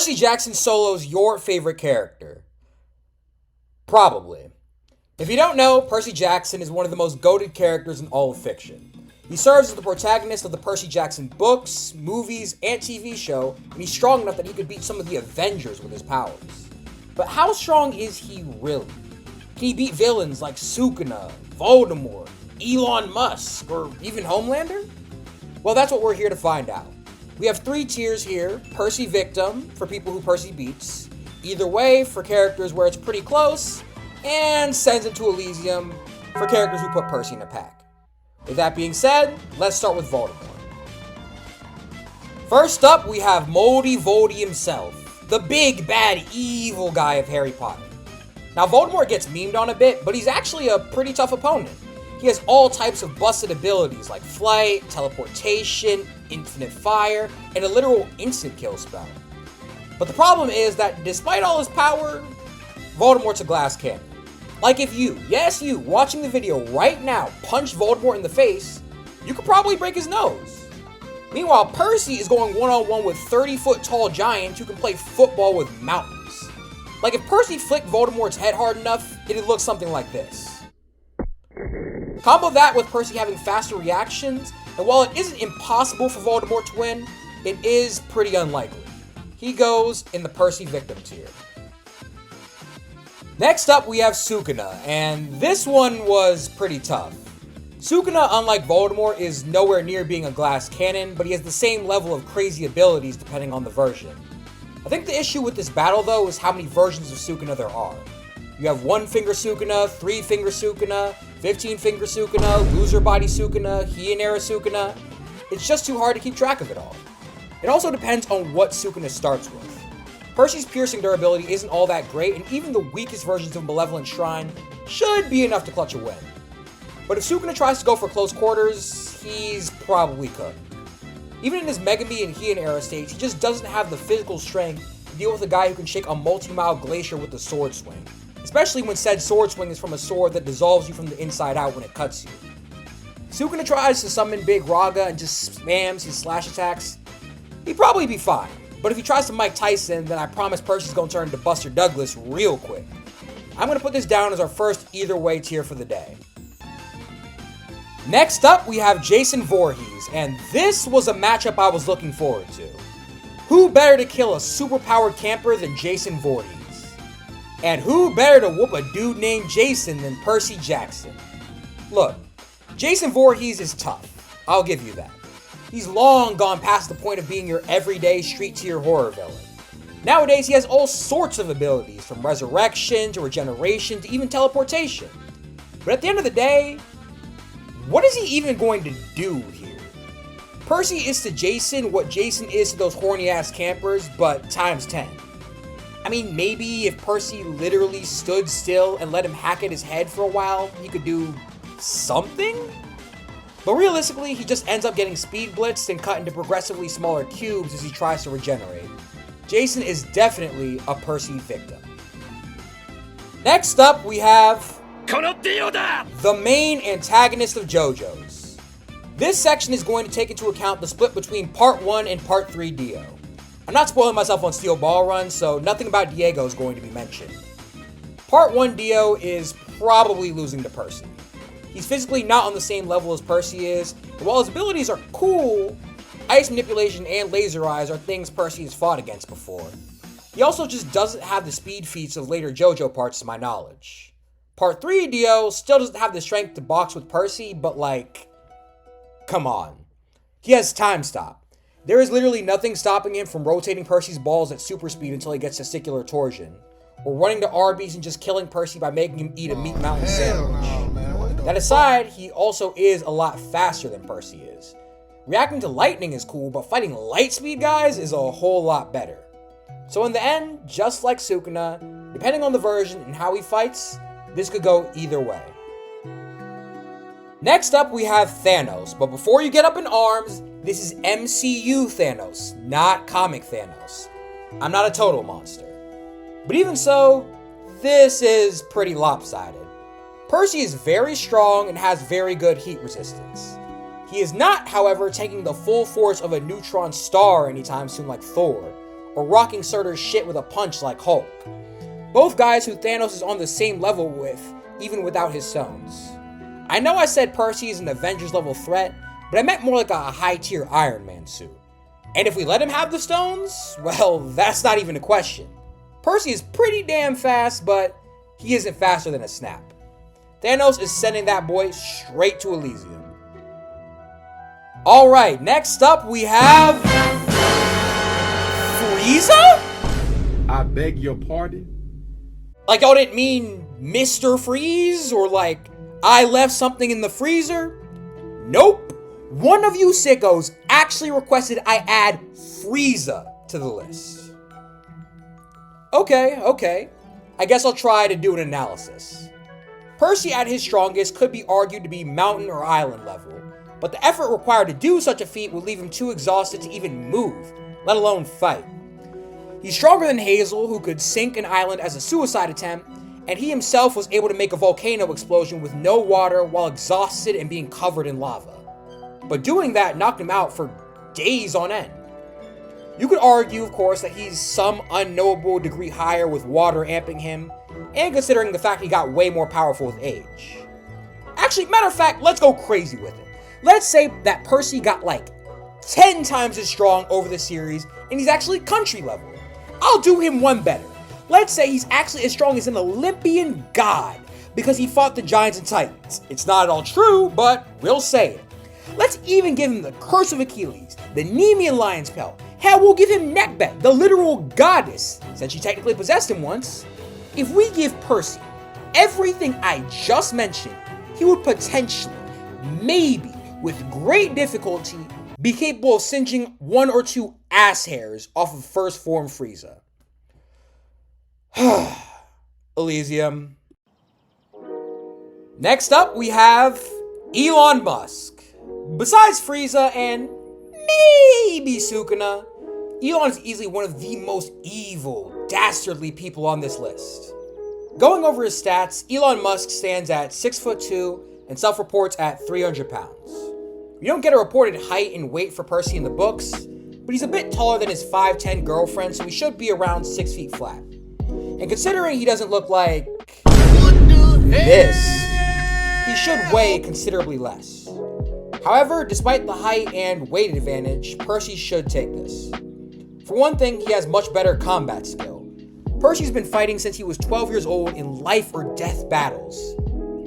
Percy Jackson Solo's your favorite character? Probably. If you don't know, Percy Jackson is one of the most goated characters in all of fiction. He serves as the protagonist of the Percy Jackson books, movies, and TV show, and he's strong enough that he could beat some of the Avengers with his powers. But how strong is he really? Can he beat villains like Sukuna, Voldemort, Elon Musk, or even Homelander? Well, that's what we're here to find out. We have 3 tiers here: Percy Victim, for people who Percy beats, Either Way, for characters where it's pretty close, and Sends Into Elysium, for characters who put Percy in a pack. With that being said, let's start with Voldemort. First up, we have Moldy Voldy himself, the big, bad, evil guy of Harry Potter. Now, Voldemort gets memed on a bit, but he's actually a pretty tough opponent. He has all types of busted abilities like flight, teleportation, infinite fire, and a literal instant kill spell. But the problem is that despite all his power, Voldemort's a glass cannon. Like if you, yes you, watching the video right now, punch Voldemort in the face, you could probably break his nose. Meanwhile, Percy is going one-on-one with 30-foot tall giants who can play football with mountains. Like if Percy flicked Voldemort's head hard enough, it'd look something like this. Combo that with Percy having faster reactions, and while it isn't impossible for Voldemort to win, it is pretty unlikely. He goes in the Percy Victim tier. Next up, we have Sukuna, and this one was pretty tough. Sukuna, unlike Voldemort, is nowhere near being a glass cannon, but he has the same level of crazy abilities depending on the version. I think the issue with this battle, though, is how many versions of Sukuna there are. You have 1-finger Sukuna, 3-finger Sukuna, 15-finger Sukuna, loser body Sukuna, Heian-era Sukuna. It's just too hard to keep track of it all. It also depends on what Sukuna starts with. Percy's piercing durability isn't all that great, and even the weakest versions of Malevolent Shrine should be enough to clutch a win. But if Sukuna tries to go for close quarters, he's probably cooked. Even in his Megami and Heian-era states, he just doesn't have the physical strength to deal with a guy who can shake a multi-mile glacier with a sword swing. Especially when said sword swing is from a sword that dissolves you from the inside out when it cuts you. Sukuna tries to summon Big Raga and just spams his slash attacks, he'd probably be fine. But if he tries to Mike Tyson, then I promise Percy's gonna turn into Buster Douglas real quick. I'm gonna put this down as our first Either Way tier for the day. Next up, we have Jason Voorhees, and this was a matchup I was looking forward to. Who better to kill a superpowered camper than Jason Voorhees? And who better to whoop a dude named Jason than Percy Jackson? Look, Jason Voorhees is tough, I'll give you that. He's long gone past the point of being your everyday street-tier horror villain. Nowadays, he has all sorts of abilities, from resurrection to regeneration to even teleportation. But at the end of the day, what is he even going to do here? Percy is to Jason what Jason is to those horny-ass campers, but times 10. I mean, maybe if Percy literally stood still and let him hack at his head for a while, he could do something? But realistically, he just ends up getting speed blitzed and cut into progressively smaller cubes as he tries to regenerate. Jason is definitely a Percy victim. Next up, we have the main antagonist of JoJo's. This section is going to take into account the split between Part 1 and Part 3 Dio. I'm not spoiling myself on Steel Ball Run, so nothing about Diego is going to be mentioned. Part 1 Dio is probably losing to Percy. He's physically not on the same level as Percy is, and while his abilities are cool, ice manipulation and laser eyes are things Percy has fought against before. He also just doesn't have the speed feats of later JoJo parts to my knowledge. Part 3 Dio still doesn't have the strength to box with Percy, but like, come on. He has time stop. There is literally nothing stopping him from rotating Percy's balls at super speed until he gets testicular torsion, or running to Arby's and just killing Percy by making him eat a meat mountain sandwich. That aside, he also is a lot faster than Percy is. Reacting to lightning is cool, but fighting light speed guys is a whole lot better. So in the end, just like Sukuna, depending on the version and how he fights, this could go either way. Next up, we have Thanos, but before you get up in arms, this is MCU Thanos, not comic Thanos. I'm not a total monster. But even so, this is pretty lopsided. Percy is very strong and has very good heat resistance. He is not, however, taking the full force of a neutron star anytime soon like Thor, or rocking Surtur's shit with a punch like Hulk. Both guys who Thanos is on the same level with, even without his stones. I know I said Percy is an Avengers level threat, but I meant more like a high tier Iron Man suit. And if we let him have the stones, well, that's not even a question. Percy is pretty damn fast, but he isn't faster than a snap. Thanos is sending that boy straight to Elysium. Alright, next up we have... Frieza? I beg your pardon? Like y'all didn't mean Mr. Freeze, or like, I left something in the freezer? Nope. One of you sickos actually requested I add Frieza to the list. Okay. I guess I'll try to do an analysis. Percy at his strongest could be argued to be mountain or island level, but the effort required to do such a feat would leave him too exhausted to even move, let alone fight. He's stronger than Hazel, who could sink an island as a suicide attempt, and he himself was able to make a volcano explosion with no water while exhausted and being covered in lava. But doing that knocked him out for days on end. You could argue, of course, that he's some unknowable degree higher with water amping him, and considering the fact he got way more powerful with age. Actually, matter of fact, let's go crazy with it. Let's say that Percy got like 10 times as strong over the series, and he's actually country level. I'll do him one better. Let's say he's actually as strong as an Olympian god, because he fought the Giants and Titans. It's not at all true, but we'll say it. Let's even give him the Curse of Achilles, the Nemean Lion's Pelt. Hell, we'll give him Neckbet, the literal goddess, since she technically possessed him once. If we give Percy everything I just mentioned, he would potentially, maybe, with great difficulty, be capable of singeing 1 or 2 ass hairs off of first form Frieza. Elysium. Next up, we have Elon Musk. Besides Frieza and maybe Sukuna, Elon is easily one of the most evil, dastardly people on this list. Going over his stats, Elon Musk stands at 6'2" and self-reports at 300 pounds. We don't get a reported height and weight for Percy in the books, but he's a bit taller than his 5'10" girlfriend, so he should be around 6 feet flat. And considering he doesn't look like this, he should weigh considerably less. However, despite the height and weight advantage, Percy should take this. For one thing, he has much better combat skill. Percy's been fighting since he was 12 years old in life or death battles.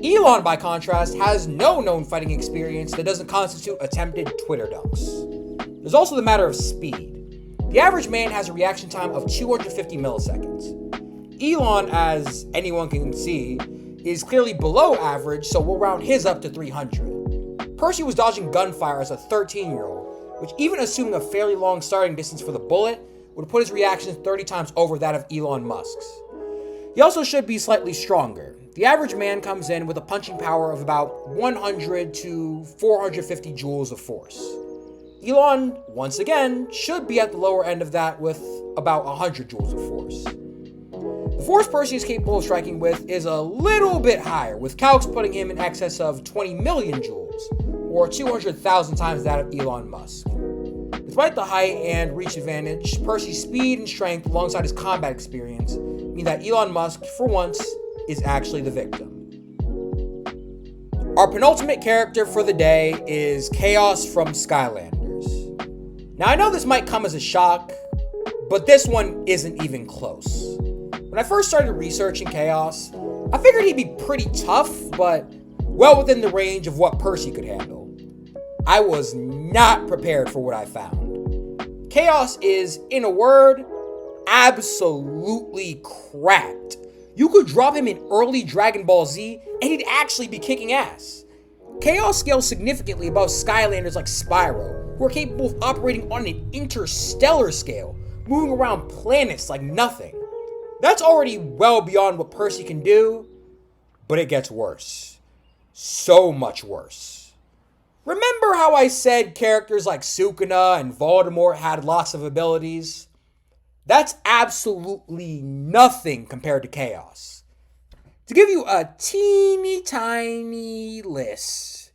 Elon, by contrast, has no known fighting experience that doesn't constitute attempted Twitter dunks. There's also the matter of speed. The average man has a reaction time of 250 milliseconds. Elon, as anyone can see, is clearly below average, so we'll round his up to 300. Percy was dodging gunfire as a 13-year-old, which even assuming a fairly long starting distance for the bullet, would put his reactions 30 times over that of Elon Musk's. He also should be slightly stronger. The average man comes in with a punching power of about 100 to 450 joules of force. Elon, once again, should be at the lower end of that with about 100 joules of force. The force Percy is capable of striking with is a little bit higher, with calcs putting him in excess of 20 million joules, or 200,000 times that of Elon Musk. Despite the height and reach advantage, Percy's speed and strength alongside his combat experience mean that Elon Musk, for once, is actually the victim. Our penultimate character for the day is Kaos from Skylanders. Now I know this might come as a shock, but this one isn't even close. When I first started researching Kaos, I figured he'd be pretty tough, but well within the range of what Percy could handle. I was not prepared for what I found. Kaos is, in a word, absolutely cracked. You could drop him in early Dragon Ball Z and he'd actually be kicking ass. Kaos scales significantly above Skylanders like Spyro, who are capable of operating on an interstellar scale, moving around planets like nothing. That's already well beyond what Percy can do, but it gets worse. So much worse. Remember how I said characters like Sukuna and Voldemort had lots of abilities? That's absolutely nothing compared to Kaos. To give you a teeny tiny list,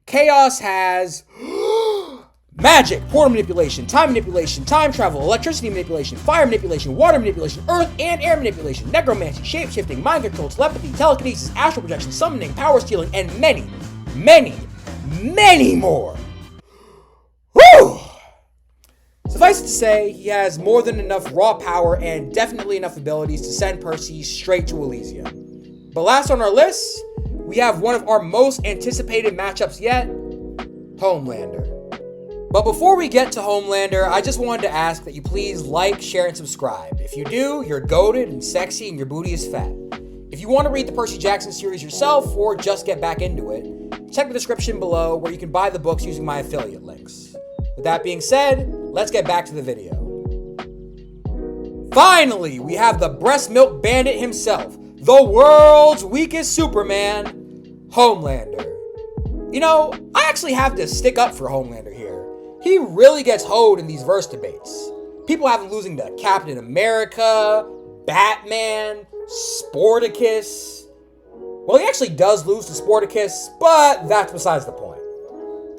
Kaos has Magic, portal manipulation, time travel, electricity manipulation, fire manipulation, water manipulation, earth and air manipulation, necromancy, shape-shifting, mind control, telepathy, telekinesis, astral projection, summoning, power stealing, and many, many, many more. Whew! Suffice it to say, he has more than enough raw power and definitely enough abilities to send Percy straight to Elysium. But last on our list, we have one of our most anticipated matchups yet, Homelander. But before we get to Homelander, I just wanted to ask that you please like, share, and subscribe. If you do, you're goated and sexy and your booty is fat. If you want to read the Percy Jackson series yourself or just get back into it, check the description below where you can buy the books using my affiliate links. With that being said, let's get back to the video. Finally, we have the breast milk bandit himself, the world's weakest Superman, Homelander. You know, I actually have to stick up for Homelander here. He really gets hoed in these verse debates. People have him losing to Captain America, Batman, Sporticus. Well, he actually does lose to Sporticus, but that's besides the point.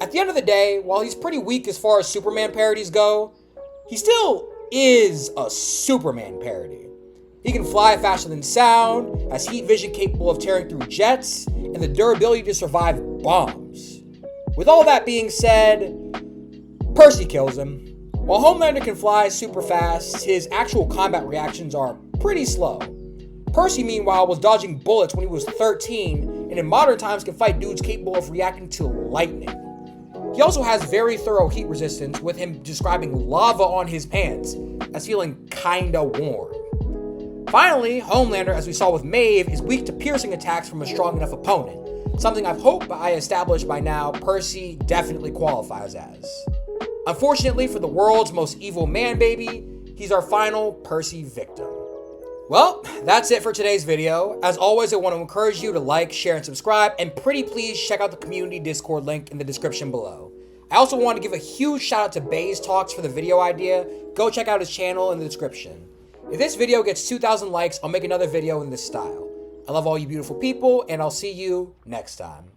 At the end of the day, while he's pretty weak as far as Superman parodies go, he still is a Superman parody. He can fly faster than sound, has heat vision capable of tearing through jets, and the durability to survive bombs. With all that being said, Percy kills him. While Homelander can fly super fast, his actual combat reactions are pretty slow. Percy, meanwhile, was dodging bullets when he was 13, and in modern times can fight dudes capable of reacting to lightning. He also has very thorough heat resistance, with him describing lava on his pants as feeling kinda warm. Finally, Homelander, as we saw with Maeve, is weak to piercing attacks from a strong enough opponent, something I've hoped I established by now Percy definitely qualifies as. Unfortunately for the world's most evil man baby, he's our final Percy victim. Well, that's it for today's video. As always, I want to encourage you to like, share, and subscribe, and pretty please check out the community Discord link in the description below. I also want to give a huge shout out to Baze Talks for the video idea. Go check out his channel in the description. If this video gets 2,000 likes, I'll make another video in this style. I love all you beautiful people, and I'll see you next time.